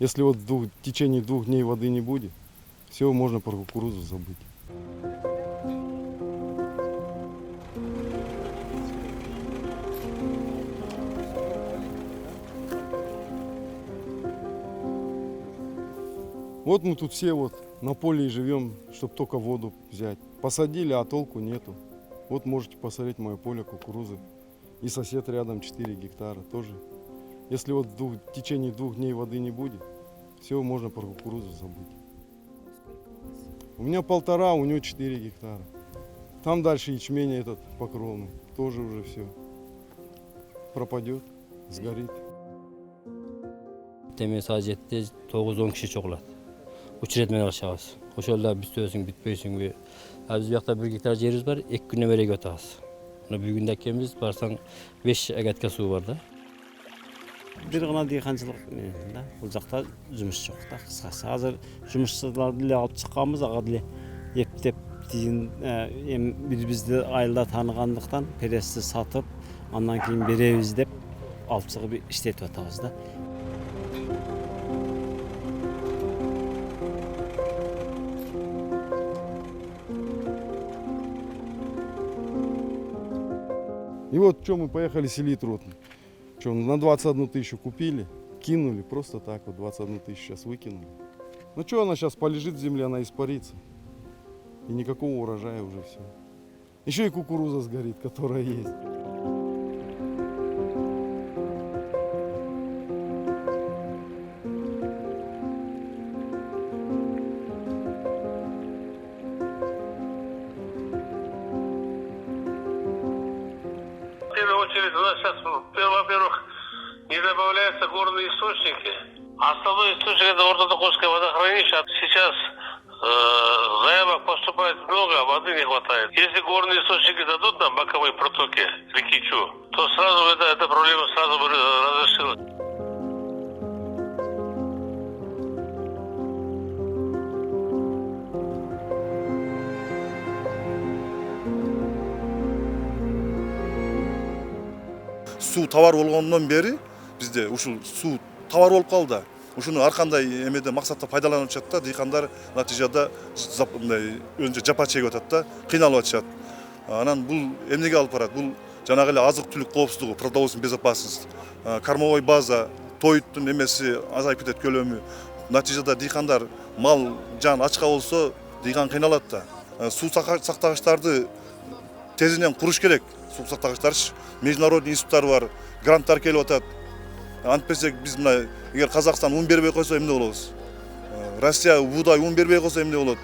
Если вот в течение 2 дней воды не будет, все, можно про кукурузу забыть. Вот мы тут все вот на поле и живем, чтобы только воду взять. Посадили, а толку нету. Вот можете посмотреть мое поле кукурузы. И сосед рядом 4 гектара тоже. Если вот в течение 2 дней воды не будет, все, можно про кукурузу забыть. У меня 1,5, у него 4 гектара. Там дальше ячмень этот покровный. Тоже уже все пропадет, сгорит. Деме сажетте 9-10 киши чогулат. Учрет менен алышабыз. Ошолда биз төсүң бүтпөйсүңбү. Биз бuyakta 1 гектар жерибиз бар, 2 күнө береге атабыз. Мына бүгүн да келебиз, барсаң 5 агатка суу бар да. Бир гана дыйканчылык да. Бул жакта жумуш жок да, кыскасы. Азыр жумушчуларды эле алып чыкканбыз, ага деле эптеп тийин бизди айылда тааныгандыктан перести сатып, андан кийин беребиз деп алып чыгып иштетип атабыз да. И вот что мы поехали селитру. Вот, что, на 21 тысячу купили, кинули, просто так вот 21 тысячу сейчас выкинули. Ну что, она сейчас полежит в земле, она испарится. И никакого урожая уже все. Еще и кукуруза сгорит, которая есть. В первую очередь у нас сейчас, во-первых, не добавляются горные источники. Основной источник это Ордо-Токольское водохранилище. Сейчас заявок поступает много, а воды не хватает. Если горные источники дадут нам боковые протоки реки Чу, то сразу эта проблема сразу бы разрешилась. Суу товар болгондон бери бизде ушул суу товар болуп калды. Ушуну ар кандай эмеде максатта пайдаланып атышат да, дыйкандар натыйжада өзүнчө жапа чегип атат да, кыйналып атышат. Анан бул эмнеге алып барат? Бул жанагы эле азык-түлүк коопсуздугу, продовольственная безопасность, кормовой база, тоюттун эмеси азайып кетет көлөмү. Натыйжада дыйкандар мал жан ачка болсо, дыйкан кыйналат да. Суу сактагычтарды тезинен куруш керек. Суу сактагычтар международный институттар бар, гранттар келип атат. Антпесек биз мына эгер Казакстан ун бербей койсо эмне болобуз? Россия буудай ун бербей койсо эмне болот?